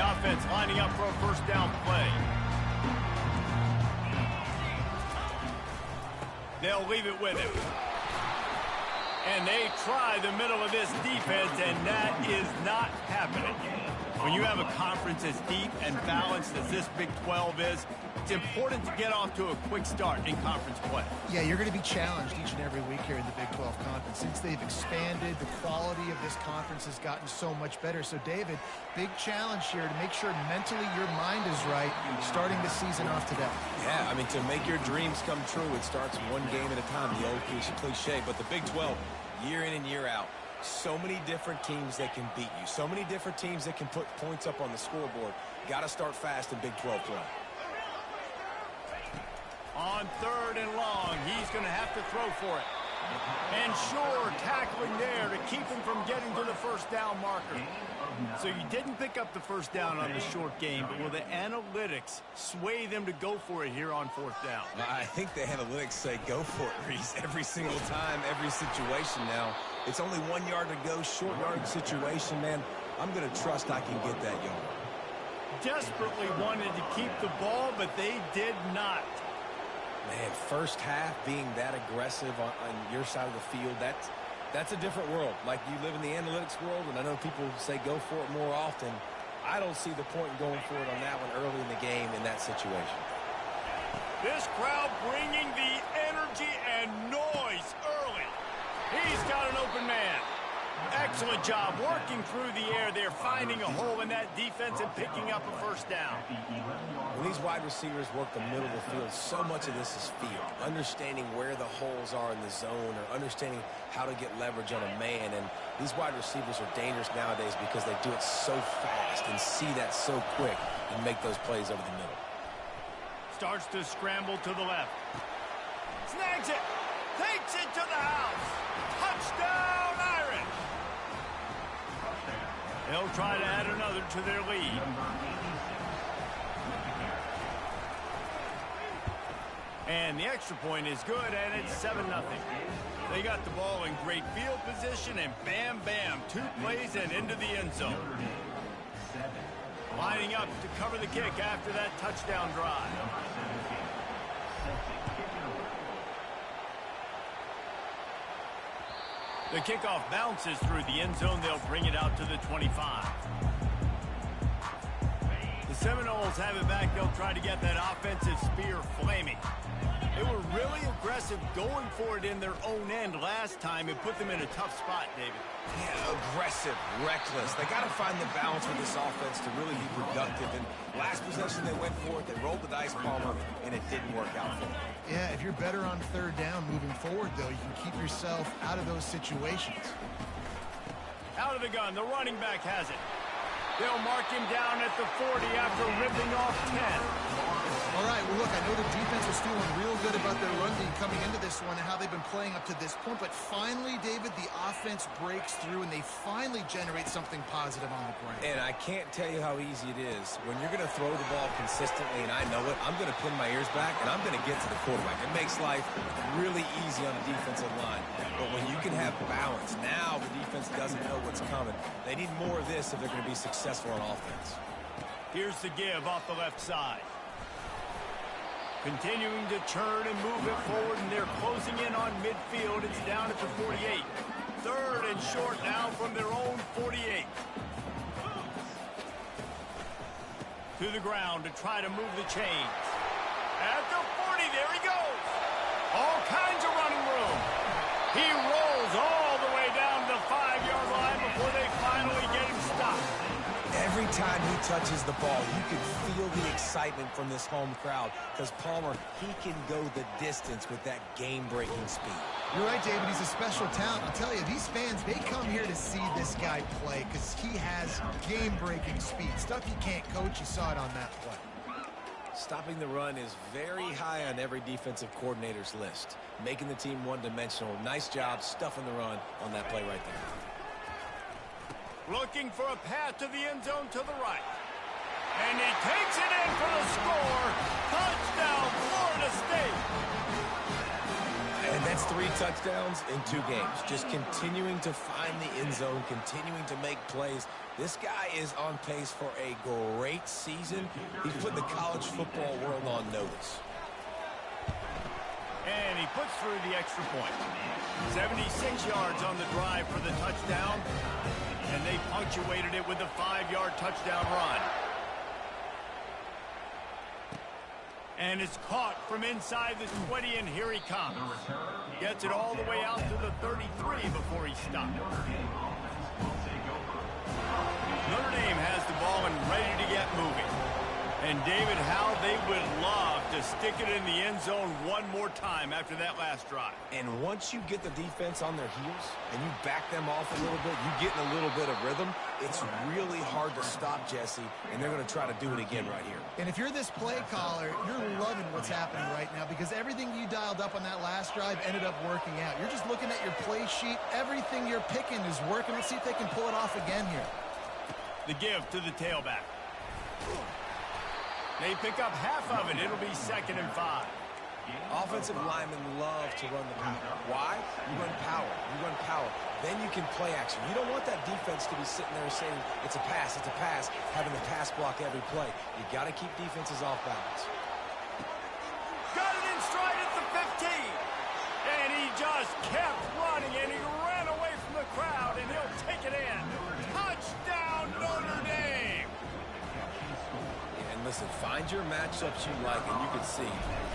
offense lining up for a first down play. They'll leave it with him. And they try the middle of this defense, and that is not happening. When you have a conference as deep and balanced as this Big 12 is, it's important to get off to a quick start in conference play. Yeah, you're going to be challenged each and every week here in the Big 12 Conference. Since they've expanded, the quality of this conference has gotten so much better. So, David, big challenge here to make sure mentally your mind is right starting the season off today. Yeah, I mean, to make your dreams come true, it starts one game at a time, the old cliche. But the Big 12, year in and year out, so many different teams that can beat you. So many different teams that can put points up on the scoreboard. Got to start fast in Big 12 play. On 3rd and long, he's going to have to throw for it. And sure, tackling there to keep him from getting to the first down marker. So you didn't pick up the first down on the short game, but will the analytics sway them to go for it here on 4th down? I think the analytics say go for it, Reese, every single time, every situation now. It's only 1 yard to go, short yardage situation, man. I'm going to trust I can get that yard. Desperately wanted to keep the ball, but they did not. Man, first half being that aggressive on your side of the field, that's a different world. Like, you live in the analytics world, and I know people say go for it more often. I don't see the point in going for it on that one early in the game in that situation. This crowd bringing the energy and noise early. He's got an open man. Excellent job working through the air there, finding a hole in that defense and picking up a first down. When these wide receivers work the middle of the field, so much of this is feel. Understanding where the holes are in the zone or understanding how to get leverage on a man. And these wide receivers are dangerous nowadays because they do it so fast and see that so quick and make those plays over the middle. Starts to scramble to the left. Snags it. Takes it to the house. Touchdown, Irish. They'll try to add another to their lead. And the extra point is good, and it's 7-0. They got the ball in great field position, and bam, bam, 2 plays and into the end zone. Lining up to cover the kick after that touchdown drive. The kickoff bounces through the end zone. They'll bring it out to the 25. The Seminoles have it back. They'll try to get that offensive spear flaming. They were really aggressive going for it in their own end last time. It put them in a tough spot, David. Yeah, aggressive, reckless. They got to find the balance with this offense to really be productive. And last possession they went for it. They rolled the dice, Palmer, and it didn't work out for them. Yeah, if you're better on 3rd down moving forward, though, you can keep yourself out of those situations. Out of the gun, the running back has it. They'll mark him down at the 40 after ripping off 10. All right, well, look, I know the defense was feeling real good about their run game coming into this one and how they've been playing up to this point, but finally, David, the offense breaks through and they finally generate something positive on the ground. And I can't tell you how easy it is. When you're going to throw the ball consistently, and I know it, I'm going to pin my ears back, and I'm going to get to the quarterback. It makes life really easy on the defensive line. But when you can have balance, now the defense doesn't know what's coming. They need more of this if they're going to be successful on offense. Here's the give off the left side. Continuing to turn and move it forward, and they're closing in on midfield. It's down at the 48. 3rd and short now from their own 48. To the ground to try to move the chains. At the 40, there he goes. All kinds of running room. He rolls all the way down the 5-yard line before they finally get him stopped. Every time he touches the ball, you can feel the excitement from this home crowd because Palmer, he can go the distance with that game-breaking speed. You're right, David. He's a special talent. I'll tell you, these fans, they come here to see this guy play because he has game-breaking speed. Stuff you can't coach. You saw it on that play. Stopping the run is very high on every defensive coordinator's list. Making the team one-dimensional. Nice job stuffing the run on that play right there. Looking for a path to the end zone to the right. And he takes it in for the score. Touchdown, Florida State. And That's 3 touchdowns in 2 games. Just continuing to find the end zone, continuing to make plays. This guy is on pace for a great season. He's put the college football world on notice. And he puts through the extra point. 76 yards on the drive for the touchdown. And they punctuated it with a 5-yard touchdown run. And it's caught from inside the 20, and here he comes. Gets it all the way out to the 33 before he stopped. Notre Dame has the ball and ready to get moving. And David, how they would love to stick it in the end zone one more time after that last drive. And once you get the defense on their heels and you back them off a little bit, you get in a little bit of rhythm, it's really hard to stop Jesse, and they're going to try to do it again right here. And if you're this play caller, you're loving what's happening right now because everything you dialed up on that last drive ended up working out. You're just looking at your play sheet. Everything you're picking is working. Let's see if they can pull it off again here. The give to the tailback. They pick up half of it. It'll be 2nd and 5. Offensive linemen love to run the power. Why? You run power. You run power. Then you can play action. You don't want that defense to be sitting there saying, it's a pass, having to pass block every play. You got to keep defenses off balance. Got it in stride at the 15. And he just kept running, and he ran away from the crowd, and he'll take it in. Touchdown, Notre Dame! And listen, find your matchups you like, and you can see.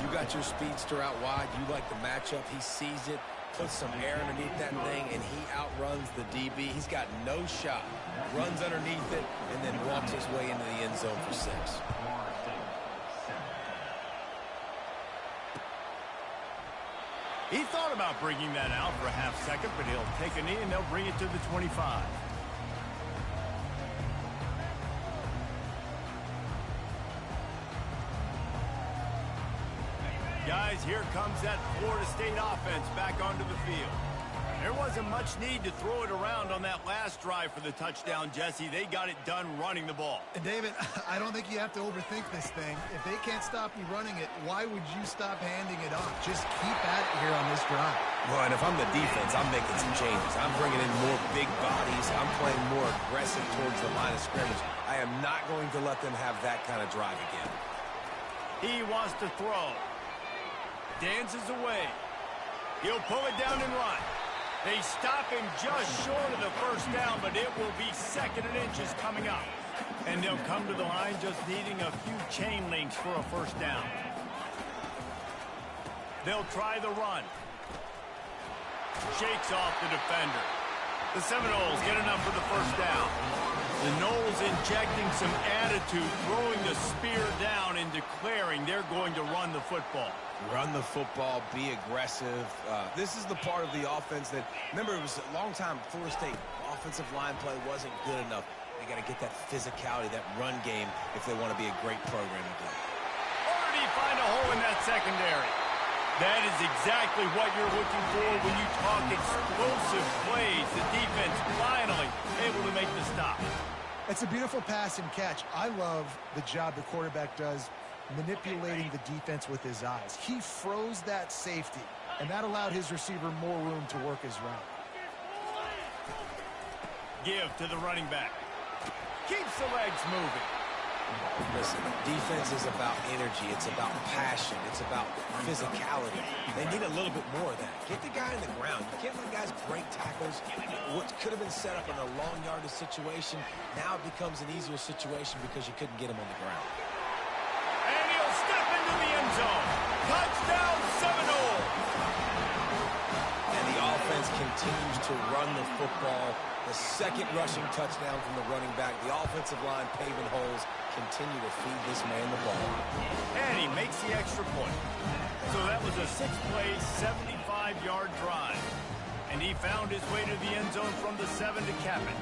You got your speedster out wide. You like the matchup. He sees it, puts some air underneath that thing, and he outruns the DB. He's got no shot. Runs underneath it, and then walks his way into the end zone for 6. He thought about bringing that out for a half second, but he'll take a knee, and they'll bring it to the 25. Guys, here comes that Florida State offense back onto the field. There wasn't much need to throw it around on that last drive for the touchdown, Jesse. They got it done running the ball. And David, I don't think you have to overthink this thing. If they can't stop you running it, why would you stop handing it off? Just keep at it here on this drive. Well, and if I'm the defense, I'm making some changes. I'm bringing in more big bodies. I'm playing more aggressive towards the line of scrimmage. I am not going to let them have that kind of drive again. He wants to throw. Dances away. He'll pull it down and run. They stop him just short of the first down, but it will be 2nd and inches coming up. And they'll come to the line just needing a few chain links for a first down. They'll try the run. Shakes off the defender. The Seminoles get enough for the first down. The Noles injecting some attitude, throwing the spear down and declaring they're going to run the football. Run the football, be aggressive. This is the part of the offense that, remember, it was a long time, Florida State offensive line play wasn't good enough. They got to get that physicality, that run game, if they want to be a great program again. Already find a hole in that secondary. That is exactly what you're looking for when you talk explosive plays. The defense finally able to make the stop. It's a beautiful pass and catch. I love the job the quarterback does manipulating the defense with his eyes. He froze that safety, and that allowed his receiver more room to work his route. Give to the running back. Keeps the legs moving. Listen, defense is about energy. It's about passion. It's about physicality. They need a little bit more of that. Get the guy in the ground. You can't let guys break tackles. What could have been set up in a long yardage situation, now it becomes an easier situation because you couldn't get him on the ground. And he'll step into the end zone. Touchdown, Seminoles! And the offense continues to run the football. The 2nd rushing touchdown from the running back. The offensive line paving holes. Continue to feed this man the ball. And he makes the extra point. So that was a 6-play, 75-yard drive. And he found his way to the end zone from the 7 to cap it.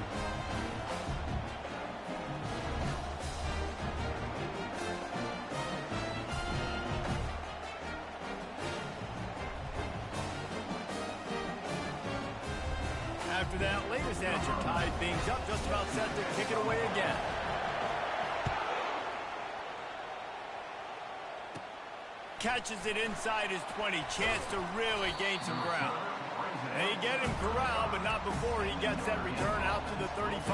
After that latest answer tied things up, just about set to kick it away again. catches it inside his 20. Chance to really gain some ground. They get him corralled, but not before he gets that return out to the 35.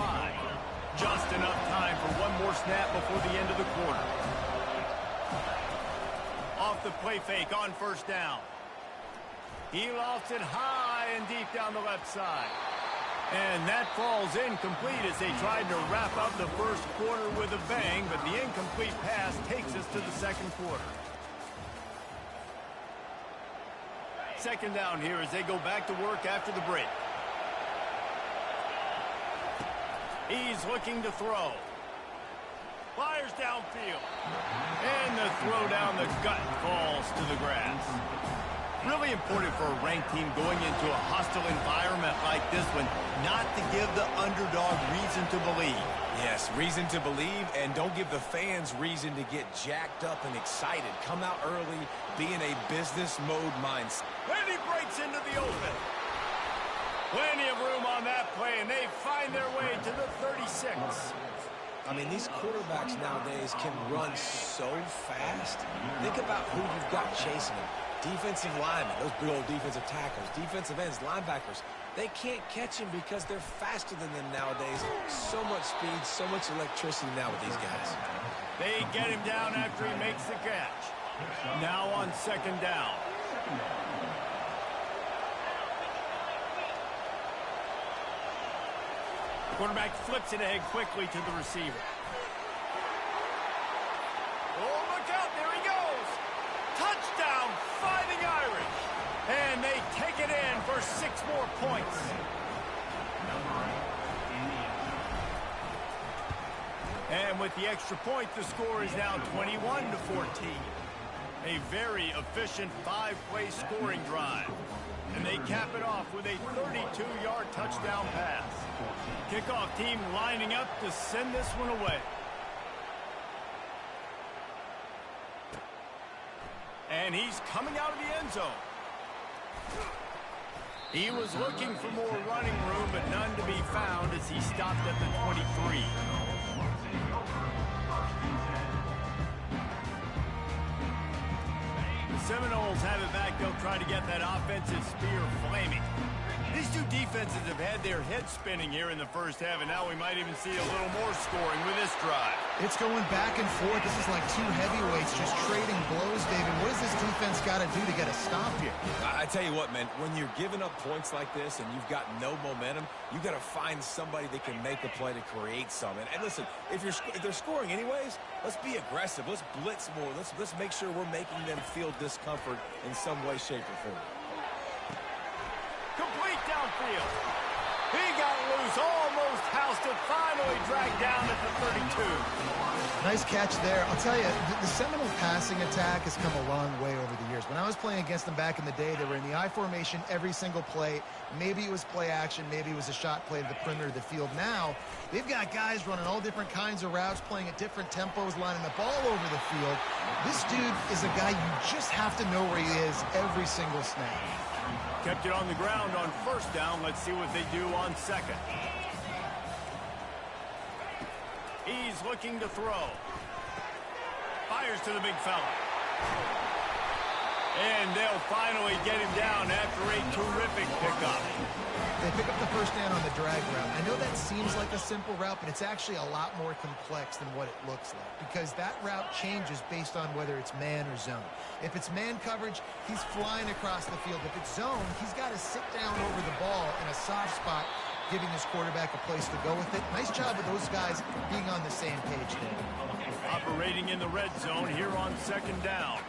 Just enough time for one more snap before the end of the quarter. Off the play fake on first down. He lofts it high and deep down the left side. And that falls incomplete as they tried to wrap up the first quarter with a bang, but the incomplete pass takes us to the second quarter. Second down here as they go back to work after the break. He's looking to throw. Fires downfield. And the throw down the gut falls to the grass. Really important for a ranked team going into a hostile environment like this one not to give the underdog reason to believe. Yes, reason to believe, and don't give the fans reason to get jacked up and excited. Come out early, be in a business mode mindset. And he breaks into the open. Plenty of room on that play, and they find their way to the 36. I mean, these quarterbacks nowadays can run so fast. Think about who you've got chasing them. Defensive linemen, those big old defensive tackles, defensive ends, linebackers. They can't catch him because they're faster than them nowadays. So much speed, so much electricity now with these guys. They get him down after he makes the catch. Now on second down. Quarterback flips it ahead quickly to the receiver. Oh, look out, there he goes. Touchdown, Fighting Irish. And they take it in for 6 more points. And with the extra point, the score is now 21-14. A very efficient 5-play scoring drive. And they cap it off with a 32-yard touchdown pass. Kickoff team lining up to send this one away. And he's coming out of the end zone. He was looking for more running room, but none to be found as he stopped at the 23. Seminoles have it back. They'll try to get that offensive spear flaming. These two defenses have had their heads spinning here in the first half, and now we might even see a little more scoring with this drive. It's going back and forth. This is like two heavyweights just trading blows, David. What does this defense got to do to get a stop here? I tell you what, man, when you're giving up points like this and you've got no momentum, you got to find somebody that can make a play to create some. And listen, if they're scoring anyways, let's be aggressive. Let's blitz more. Let's make sure we're making them feel discomfort in some way, shape, or form. Complete downfield. He got loose, almost housed it, finally dragged down at the 32. Nice catch there. I'll tell you, the Seminole passing attack has come a long way over the years. When I was playing against them back in the day, they were in the I formation every single play. Maybe it was play action, maybe it was a shot play to the perimeter of the field. Now, they've got guys running all different kinds of routes, playing at different tempos, lining up all over the field. This dude is a guy you just have to know where he is every single snap. Kept it on the ground on first down. Let's see what they do on second. He's looking to throw. Fires to the big fella. And they'll finally get him down after a terrific pickup. They pick up the first down on the drag route. I know that seems like a simple route, but it's actually a lot more complex than what it looks like, because that route changes based on whether it's man or zone. If it's man coverage, he's flying across the field. If it's zone, he's got to sit down over the ball in a soft spot, giving his quarterback a place to go with it. Nice job of those guys being on the same page there. Operating in the red zone here on second down.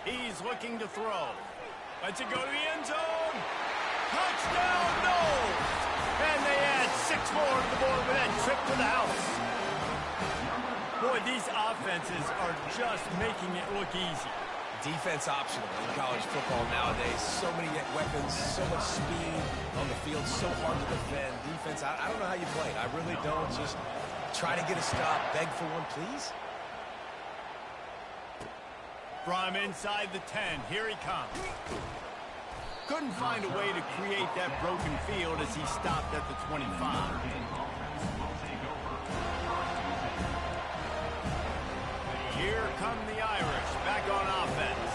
He's looking to throw. Lets it go to the end zone. Touchdown, no! And they add 6 more to the board with that trip to the house. Boy, these offenses are just making it look easy. Defense optional in college football nowadays. So many weapons, so much speed on the field, so hard to defend. Defense, I don't know how you play it. I really don't. Just try to get a stop, beg for one, please. From inside the 10, here he comes. Couldn't find a way to create that broken field as he stopped at the 25. Here come the Irish back on offense.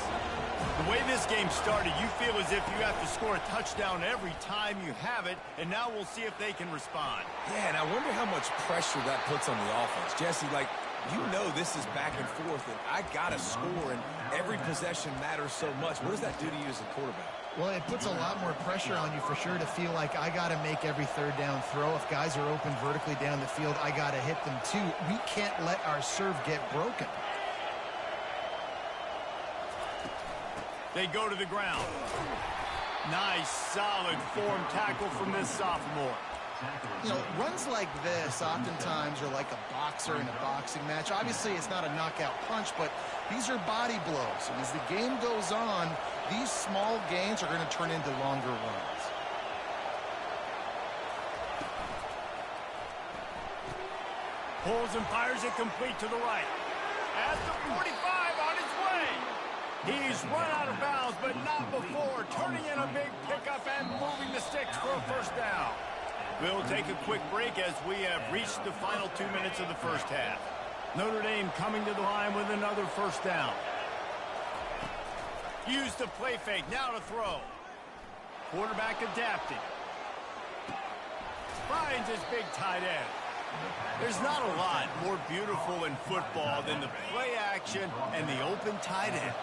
The way this game started, you feel as if you have to score a touchdown every time you have it, and now we'll see if they can respond. Yeah, and I wonder how much pressure that puts on the offense. Jesse, like, you know this is back and forth, and I got to score, and every possession matters so much. What does that do to you as a quarterback? Well, it puts a lot more pressure on you for sure to feel like I got to make every third down throw. If guys are open vertically down the field, I got to hit them too. We can't let our serve get broken. They go to the ground. Nice, solid form tackle from this sophomore. You know, runs like this oftentimes are like a boxer in a boxing match. Obviously, it's not a knockout punch, but these are body blows. And as the game goes on, these small gains are going to turn into longer runs. Pulls and fires it complete to the right. At the 45 on his way. He's run out of bounds, but not before. Turning in a big pickup and moving the sticks for a first down. We'll take a quick break as we have reached the final 2 minutes of the first half. Notre Dame coming to the line with another first down. Used the play fake, now to throw. Quarterback adapting. Finds his big tight end. There's not a lot more beautiful in football than the play action and the open tight end.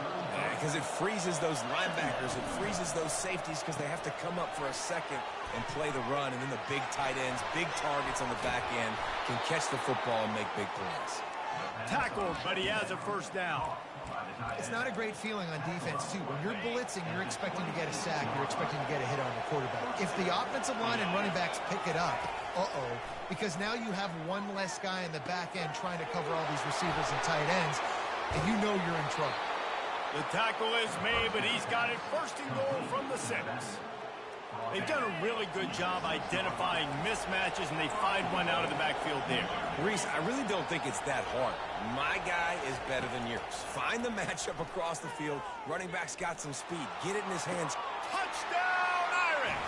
Because it freezes those linebackers. It freezes those safeties because they have to come up for a second and play the run. And then the big tight ends, big targets on the back end can catch the football and make big plays. Tackled, but he has a first down. It's not a great feeling on defense, too. When you're blitzing, you're expecting to get a sack. You're expecting to get a hit on the quarterback. If the offensive line and running backs pick it up, because now you have one less guy in the back end trying to cover all these receivers and tight ends, and you know you're in trouble. The tackle is made, but he's got it first and goal from the 6. They've done a really good job identifying mismatches, and they find one out of the backfield there. Reese, I really don't think it's that hard. My guy is better than yours. Find the matchup across the field. Running back's got some speed. Get it in his hands. Touchdown, Irish!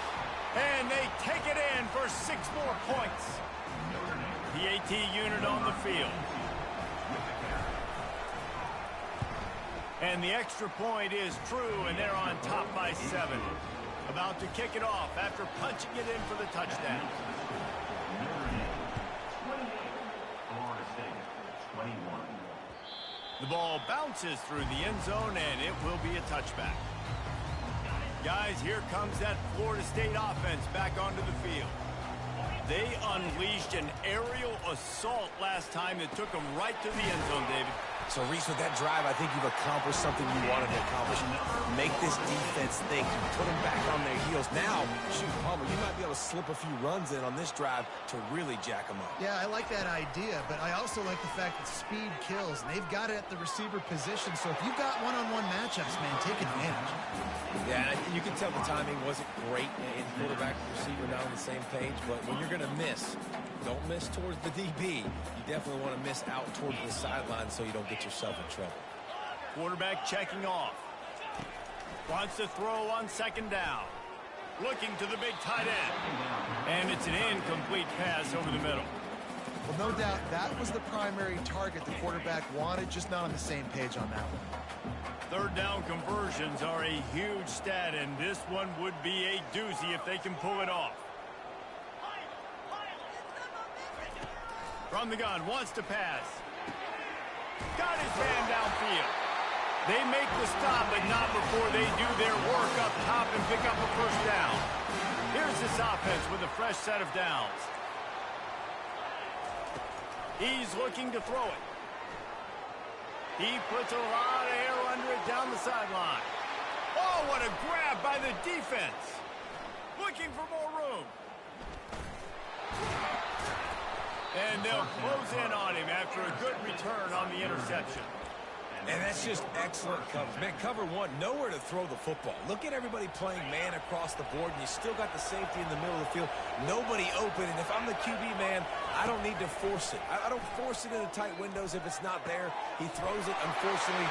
And they take it in for 6 more points. The AT unit on the field. And the extra point is true, and they're on top by 7. About to kick it off after punching it in for the touchdown. The ball bounces through the end zone, and it will be a touchback. Guys, here comes that Florida State offense back onto the field. They unleashed an aerial assault last time that took them right to the end zone, David. So, Reese, with that drive, I think you've accomplished something you wanted to accomplish. Make this defense think. Put them back on their heels. Now, shoot, Palmer, you might be able to slip a few runs in on this drive to really jack them up. Yeah, I like that idea, but I also like the fact that speed kills, and they've got it at the receiver position. So if you've got one-on-one matchups, man, take advantage. Yeah, you can tell the timing wasn't great in quarterback and receiver not on the same page, but when you're going to miss, don't miss towards the DB. You definitely want to miss out towards the sideline so you don't get yourself in trouble. Quarterback checking off. Wants to throw on second down. Looking to the big tight end. And it's an incomplete pass over the middle. Well, no doubt that was the primary target the quarterback wanted, just not on the same page on that one. Third down conversions are a huge stat, and this one would be a doozy if they can pull it off. From the gun, wants to pass. Got his man downfield. They make the stop, but not before they do their work up top and pick up a first down. Here's this offense with a fresh set of downs. He's looking to throw it. He puts a lot of air under it down the sideline. Oh, what a grab by the defense. Looking for more room. And they'll close in on him after a good return on the interception. And that's just excellent coverage. Man, cover one, nowhere to throw the football. Look at everybody playing man across the board, and you still got the safety in the middle of the field. Nobody open, and if I'm the QB, man, I don't need to force it. I don't force it into tight windows if it's not there. He throws it, unfortunately.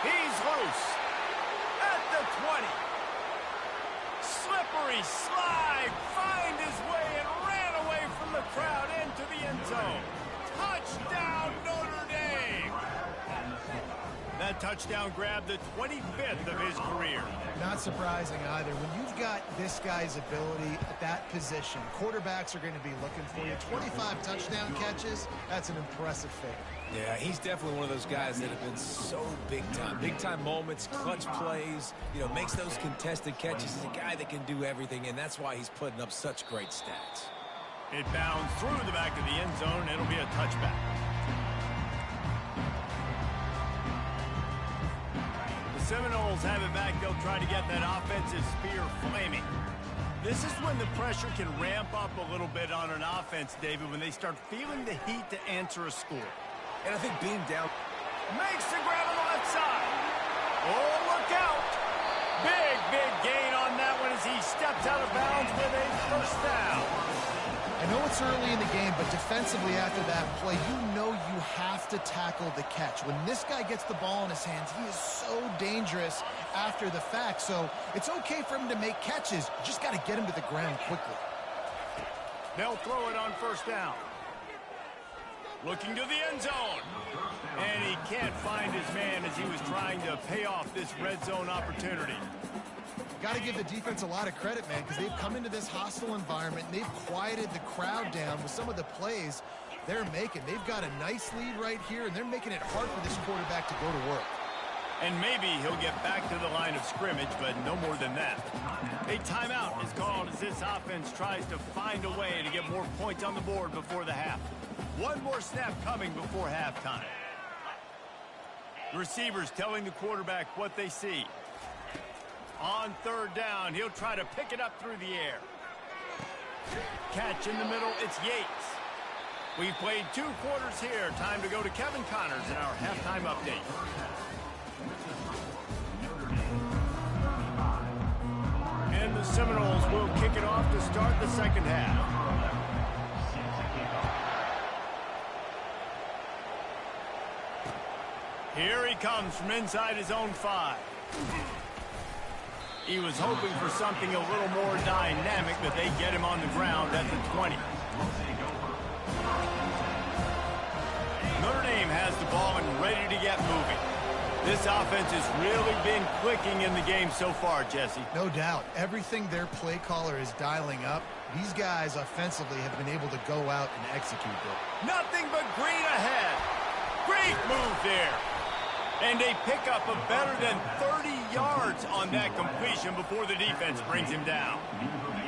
He's loose at the 20. Slippery slide, find his way and ran away from the crowd into the end zone. Touchdown, Notre Dame. That touchdown grabbed the 25th of his career. Not surprising either. When you've got this guy's ability at that position, quarterbacks are going to be looking for you. 25 touchdown catches, that's an impressive figure. Yeah, he's definitely one of those guys that have been so big time. Big time moments, clutch plays, you know, makes those contested catches. He's a guy that can do everything, and that's why he's putting up such great stats. It bounds through the back of the end zone. It'll be a touchback. The Seminoles have it back. They'll try to get that offensive spear flaming. This is when the pressure can ramp up a little bit on an offense, David, when they start feeling the heat to answer a score. And I think being down... Makes the grab on the left side. Oh, look out. Big gain on that one as he steps out of bounds with a first down. I know it's early in the game, but defensively after that play, you know you have to tackle the catch. When this guy gets the ball in his hands, he is so dangerous after the fact. So it's okay for him to make catches. You just got to get him to the ground quickly. They'll throw it on first down. Looking to the end zone. And he can't find his man as he was trying to pay off this red zone opportunity. Got to give the defense a lot of credit, man, because they've come into this hostile environment, and they've quieted the crowd down with some of the plays they're making. They've got a nice lead right here, and they're making it hard for this quarterback to go to work. And maybe he'll get back to the line of scrimmage, but no more than that. A timeout is called as this offense tries to find a way to get more points on the board before the half. One more snap coming before halftime. The receivers telling the quarterback what they see. On third down, he'll try to pick it up through the air. Catch in the middle, it's Yates. We've played 2 quarters here. Time to go to Kevin Connors in our halftime update. And the Seminoles will kick it off to start the second half. Here he comes from inside his own 5. He was hoping for something a little more dynamic, but they get him on the ground at the 20. Notre Dame has the ball and ready to get moving. This offense has really been clicking in the game so far, Jesse. No doubt. Everything their play caller is dialing up, these guys offensively have been able to go out and execute it. Nothing but green ahead. Great move there. And they pick up a better than 30 yards on that completion before the defense brings him down.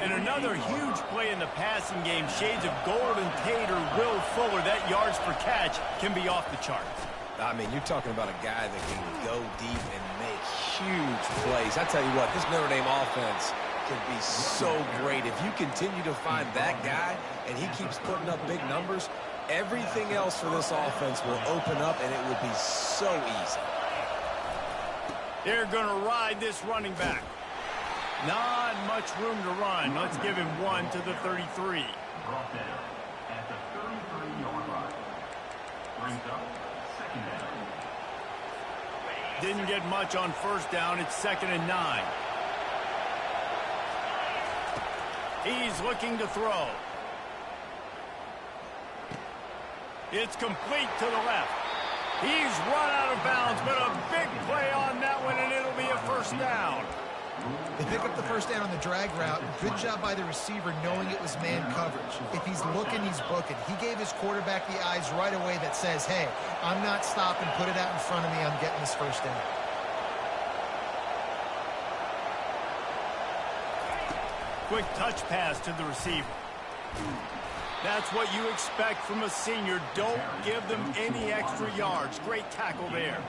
And another huge play in the passing game. Shades of Golden Tate or Will Fuller. That yards per catch can be off the charts. I mean, you're talking about a guy that can go deep and make huge plays. I tell you what, this Notre Dame offense can be so great. If you continue to find that guy and he keeps putting up big numbers, everything else for this offense will open up, and it will be so easy. They're going to ride this running back. Not much room to run. Let's give him 1 to the 33. Brought down at the 33-yard line. Brings up second down. Didn't get much on first down. It's 2nd and 9. He's looking to throw. It's complete to the left. He's run out of bounds, but a big play on that one, and it'll be a first down. They pick up the first down on the drag route. Good job by the receiver knowing it was man coverage. If he's looking, he's booking. He gave his quarterback the eyes right away that says, hey, I'm not stopping. Put it out in front of me. I'm getting this first down. Quick touch pass to the receiver. That's what you expect from a senior. Don't give them any extra yards. Great tackle there.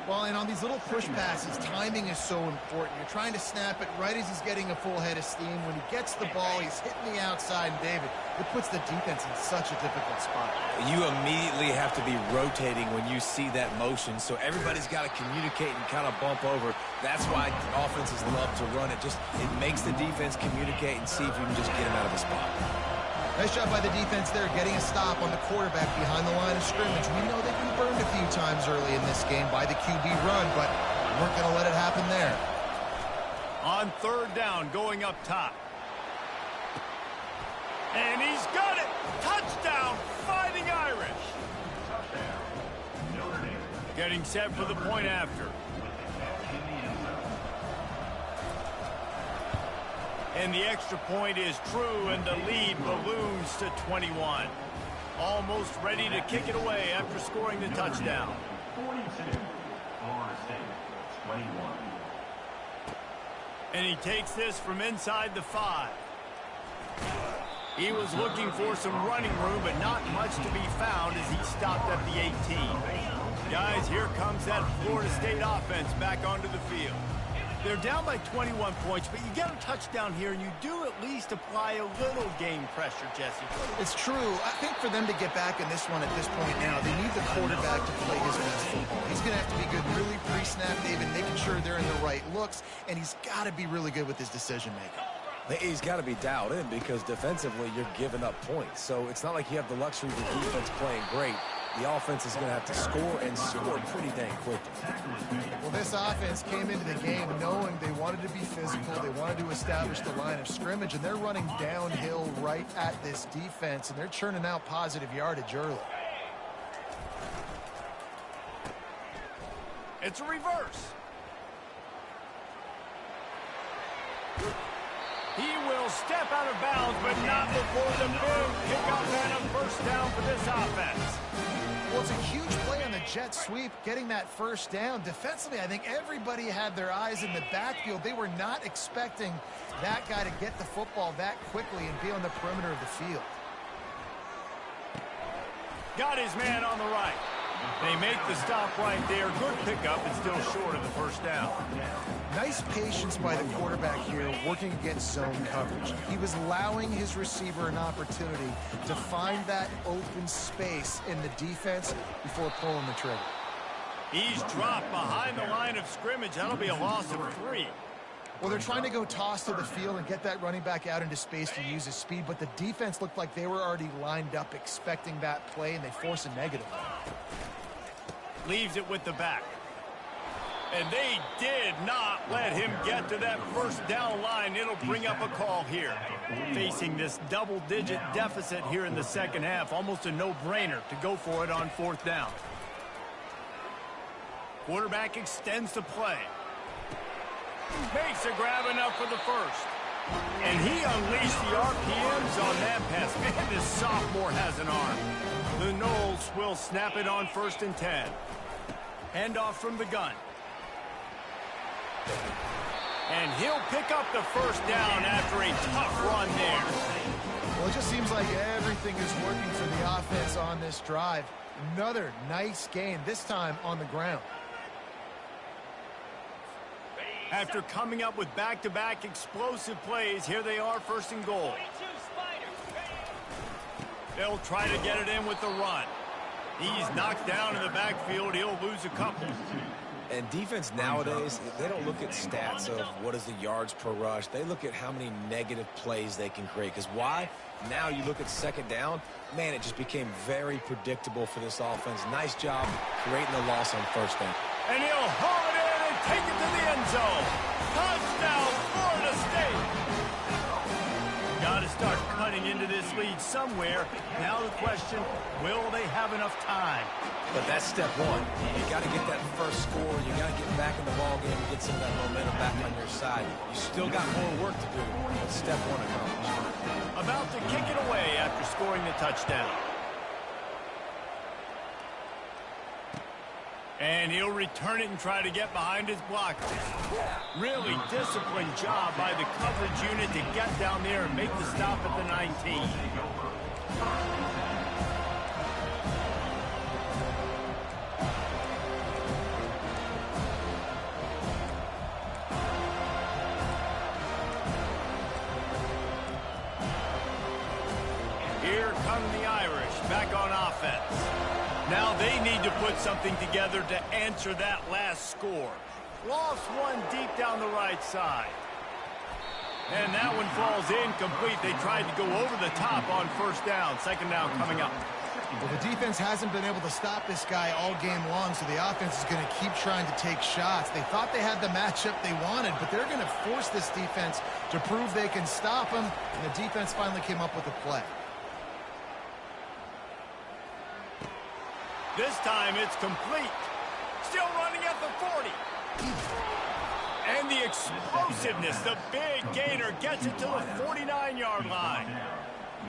Well, and on these little push passes, timing is so important. You're trying to snap it right as he's getting a full head of steam. When he gets the ball, he's hitting the outside, and David, it puts the defense in such a difficult spot. You immediately have to be rotating when you see that motion, so everybody's got to communicate and kind of bump over. That's why offenses love to run it. It makes the defense communicate and see if you can just get him out of the spot. Nice job by the defense there, getting a stop on the quarterback behind the line of scrimmage. We know they've been burned a few times early in this game by the QB run, but we weren't going to let it happen there. On third down, going up top. And he's got it! Touchdown, Fighting Irish! Getting set for the point after. And the extra point is true, and the lead balloons to 21. Almost ready to kick it away after scoring the touchdown. 42, Florida State, 21. And he takes this from inside the 5. He was looking for some running room, but not much to be found as he stopped at the 18. Guys, here comes that Florida State offense back onto the field. They're down by 21 points, but you get a touchdown here, and you do at least apply a little game pressure, Jesse. It's true. I think for them to get back in this one at this point now, they need the quarterback to play his best football. He's going to have to be good really pre-snap, David, making sure they're in the right looks, and he's got to be really good with his decision-making. He's got to be dialed in because defensively you're giving up points. So it's not like you have the luxury of the defense playing great. The offense is going to have to score and score pretty dang quickly. Well, this offense came into the game knowing they wanted to be physical. They wanted to establish the line of scrimmage, and they're running downhill right at this defense, and they're churning out positive yardage early. It's a reverse. He will step out of bounds, but not before the big pickup and a first down for this offense. Well, it's a huge play on the jet sweep, getting that first down. Defensively, I think everybody had their eyes in the backfield. They were not expecting that guy to get the football that quickly and be on the perimeter of the field. Got his man on the right. They make the stop right there. Good pickup, and still short of the first down. Nice patience by the quarterback here, working against zone coverage. He was allowing his receiver an opportunity to find that open space in the defense before pulling the trigger. He's dropped behind the line of scrimmage. That'll be a loss of 3. Well, they're trying to go toss to the field and get that running back out into space to use his speed, but the defense looked like they were already lined up expecting that play, and they force a negative. Leaves it with the back. And they did not let him get to that first down line. It'll bring up a call here. Facing this double-digit deficit here in the second half, almost a no-brainer to go for it on fourth down. Quarterback extends the play. Makes a grab enough for the first. And he unleashed the RPMs on that pass. Man, this sophomore has an arm. The Noles will snap it on 1st and 10. Handoff from the gun. And he'll pick up the first down after a tough run there. Well, it just seems like everything is working for the offense on this drive. Another nice gain, this time on the ground. After coming up with back-to-back explosive plays, here they are, 1st and goal. They'll try to get it in with the run. He's knocked down in the backfield. He'll lose a couple. And defense nowadays, they don't look at stats of what is the yards per rush. They look at how many negative plays they can create. Because why? Now you look at 2nd down, man, it just became very predictable for this offense. Nice job creating the loss on 1st down. And he'll haul it in and take it to the end zone. Touchdown, Florida State. Got to start cutting into this lead somewhere. Now the question, will they have enough time? But that's step one. You got to get that first score. You got to get back in the ball game and get some of that momentum back on your side. You still got more work to do, but step one accomplished. About to kick it away after scoring the touchdown. And he'll return it and try to get behind his blockers. Really disciplined job by the coverage unit to get down there and make the stop at the 19. Here come the Irish back on offense. Now they need to put something together to answer that last score. Lost one deep down the right side. And that one falls incomplete. They tried to go over the top on 1st down. 2nd down coming up. Well, the defense hasn't been able to stop this guy all game long, so the offense is going to keep trying to take shots. They thought they had the matchup they wanted, but they're going to force this defense to prove they can stop him, and the defense finally came up with a play. This time it's complete. Still running at the 40. And the explosiveness, the big gainer gets it to the 49-yard line.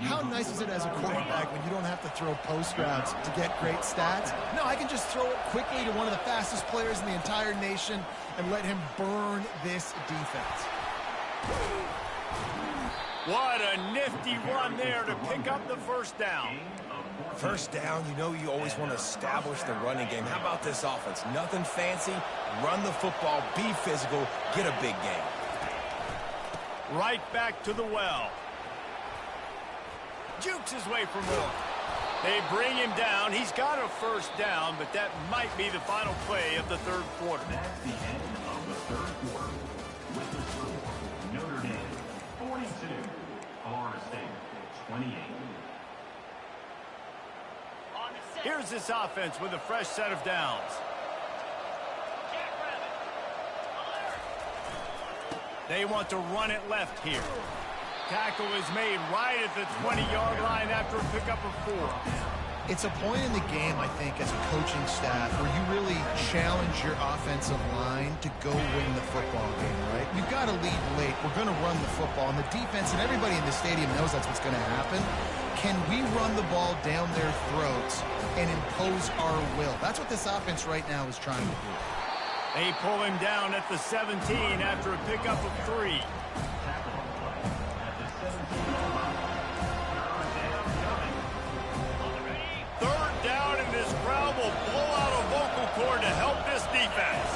How nice is it as a quarterback when you don't have to throw post routes to get great stats? No, I can just throw it quickly to one of the fastest players in the entire nation and let him burn this defense. What a nifty run there to pick up the first down. First down, you know you always want to establish the running game. How about this offense? Nothing fancy. Run the football, be physical, get a big gain. Right back to the well. Jukes his way for more. They bring him down. He's got a first down, but that might be the final play of the third quarter. That's the end of the third quarter. With the score, Notre Dame 42, Florida State 28. Here's this offense with a fresh set of downs. They want to run it left here. Tackle is made right at the 20-yard line after a pickup of 4. It's a point in the game, I think, as a coaching staff where you really challenge your offensive line to go win the football game, right? We've got to lead late. We're going to run the football. And the defense and everybody in the stadium knows that's what's going to happen. Can we run the ball down their throats and impose our will? That's what this offense right now is trying to do. They pull him down at the 17 after a pickup of 3. Third down, and this crowd will blow out a vocal cord to help this defense.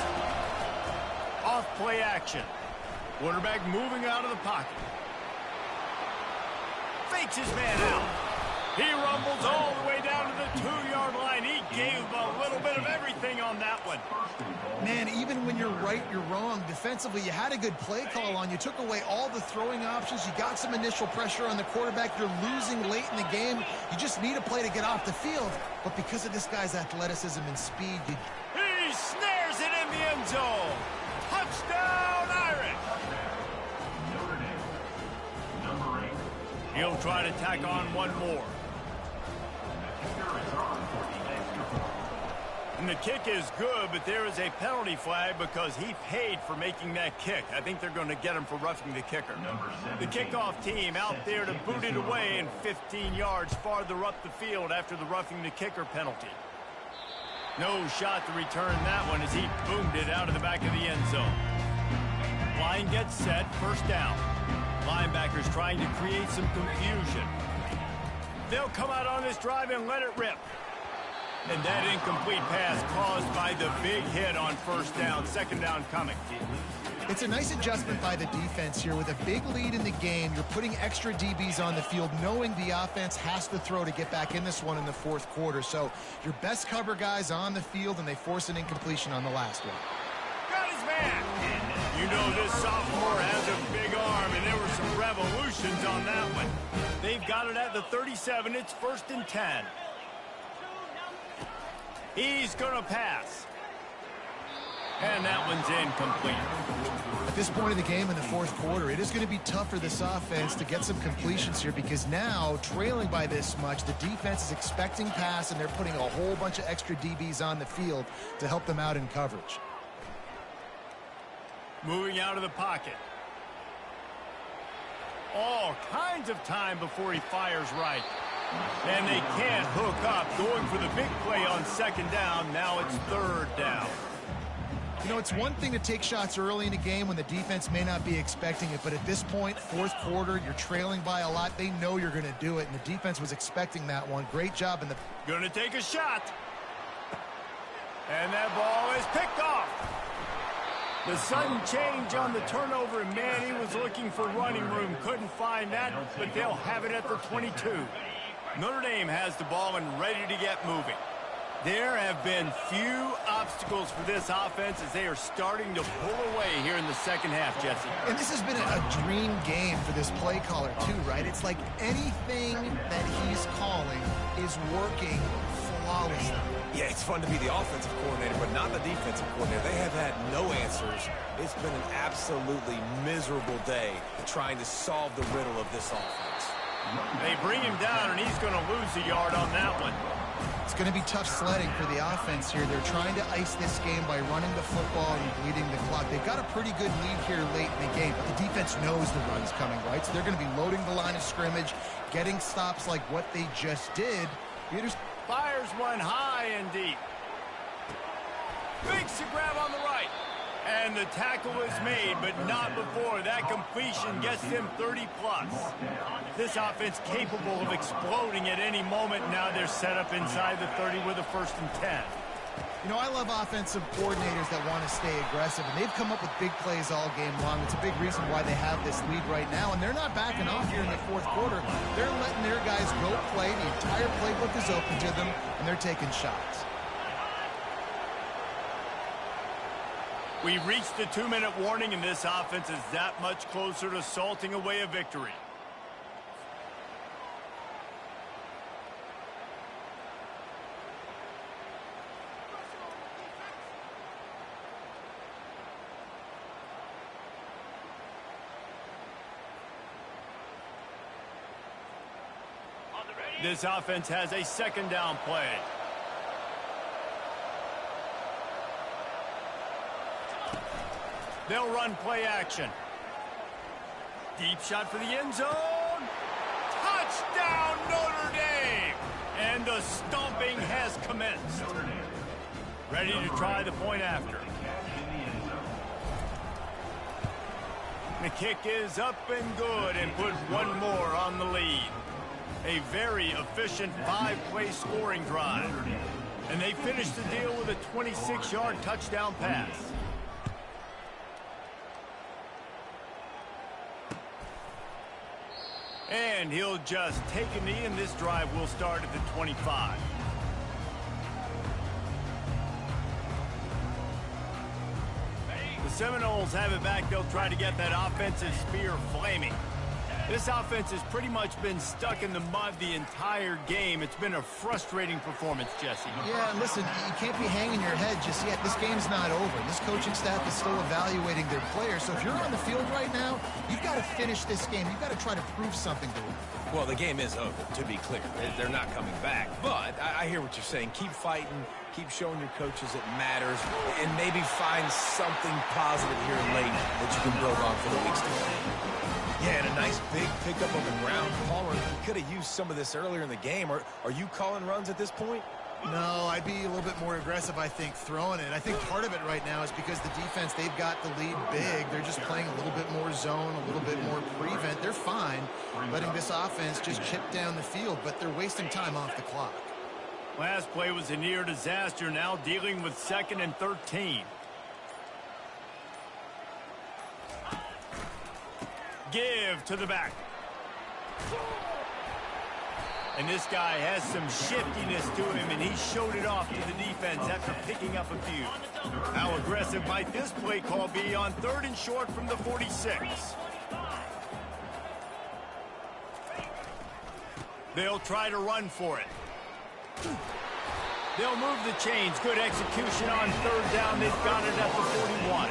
Off play action. Quarterback moving out of the pocket. Fakes his man out. He rumbles all the way down to the 2-yard line. He gave a little bit of everything on that one. Man, even when you're right, you're wrong. Defensively, you had a good play call on. You took away all the throwing options. You got some initial pressure on the quarterback. You're losing late in the game. You just need a play to get off the field. But because of this guy's athleticism and speed, He snares it in the end zone. Touchdown, Irish. Notre Dame, number 8. He'll try to tack on one more. And the kick is good, but there is a penalty flag because he paid for making that kick. I think they're going to get him for roughing the kicker. The kickoff team out there to boot it away and 15 yards farther up the field after the roughing the kicker penalty. No shot to return that one as he boomed it out of the back of the end zone. Line gets set, first down. Linebackers trying to create some confusion. They'll come out on this drive and let it rip. And that incomplete pass caused by the big hit on first down. Second down coming. it's a nice adjustment by the defense here. With a big lead in the game, you're putting extra DBs on the field, knowing the offense has to throw to get back in this one in the fourth quarter. So your best cover guys on the field, and they force an incompletion on the last one. Got his man. You know this sophomore has a big arm, and there were some revolutions on that one. They've got it at the 37. It's 1st and 10. He's going to pass. And that one's incomplete. At this point of the game in the fourth quarter, it is going to be tough for this offense to get some completions here, because now, trailing by this much, the defense is expecting pass, and they're putting a whole bunch of extra DBs on the field to help them out in coverage. Moving out of the pocket. All kinds of time before he fires right. And they can't hook up, going for the big play on second down. Now it's third down. You know, it's one thing to take shots early in the game when the defense may not be expecting it, but at this point, fourth quarter, you're trailing by a lot. They know you're going to do it, and the defense was expecting that one. Great job in the... Going to take a shot. And that ball is picked off. The sudden change on the turnover, and man, he was looking for running room. Couldn't find that, but they'll have it at the 22. Notre Dame has the ball and ready to get moving. There have been few obstacles for this offense as they are starting to pull away here in the second half, Jesse. And this has been a dream game for this play caller, too, right? It's like anything that he's calling is working flawlessly. Yeah, it's fun to be the offensive coordinator, but not the defensive coordinator. They have had no answers. It's been an absolutely miserable day trying to solve the riddle of this offense. They bring him down, and he's going to lose a yard on that one. It's going to be tough sledding for the offense here. They're trying to ice this game by running the football and bleeding the clock. They've got a pretty good lead here late in the game, but the defense knows the run's coming, right? So they're going to be loading the line of scrimmage, getting stops like what they just did. Fires one high and deep. Makes the grab on the right. And the tackle is made, but not before that completion gets them 30-plus. This offense capable of exploding at any moment. Now they're set up inside the 30 with a 1st and 10. You know, I love offensive coordinators that want to stay aggressive, and they've come up with big plays all game long. It's a big reason why they have this lead right now, and they're not backing off here in the 4th quarter. They're letting their guys go play. The entire playbook is open to them, and they're taking shots. We reached the 2-minute warning, and this offense is that much closer to salting away a victory. This offense has a 2nd down play. They'll run play action. Deep shot for the end zone. Touchdown, Notre Dame! And the stomping has commenced. Ready to try the point after. The kick is up and good and put one more on the lead. A very efficient 5-play scoring drive. And they finish the deal with a 26-yard touchdown pass. And he'll just take a knee, and this drive will start at the 25. The Seminoles have it back. They'll try to get that offensive spear flaming. This offense has pretty much been stuck in the mud the entire game. It's been a frustrating performance, Jesse. Yeah, listen, you can't be hanging your head just yet. This game's not over. This coaching staff is still evaluating their players. So if you're on the field right now, you've got to finish this game. You've got to try to prove something to them. Well, the game is over, to be clear. They're not coming back. But I hear what you're saying. Keep fighting. Keep showing your coaches it matters. And maybe find something positive here late that you can build on for the weeks to come. Yeah, and a nice big pickup on the ground. Palmer could have used some of this earlier in the game. Are you calling runs at this point? No, I'd be a little bit more aggressive, I think, throwing it. I think part of it right now is because the defense, they've got the lead big. They're just playing a little bit more zone, a little bit more prevent. They're fine letting this offense just chip down the field, but they're wasting time off the clock. Last play was a near disaster, now dealing with 2nd and 13. Give to the back. And this guy has some shiftiness to him, and he showed it off to the defense after picking up a few. How aggressive might this play call be on 3rd and short from the 46? They'll try to run for it. They'll move the chains. Good execution on 3rd down. They've got it at the 41.